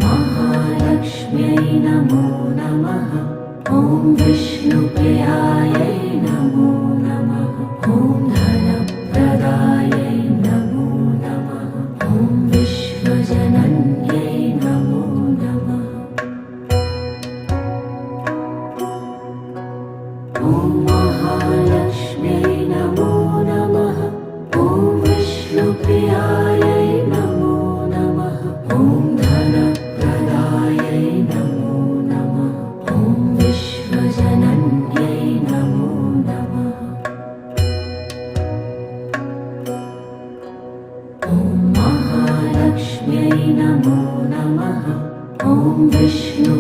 महालक्ष्म्यै नमो नमः। ॐ विष्णुप्रियायै नमो नमः। ॐ धनप्रदायै नमो नमः। ॐ विश्वजनन्यै नमो नमः। ॐ महालक्ष्म्यै नमो नमः। ॐ विष्णुप्रियायै नमो नमः। ॐ धनप्रदायै नमो नमः। ॐ विश्वजनन्यै नमो नमः। ॐ महालक्ष्म्यै नमो नमः। ॐ विष्णु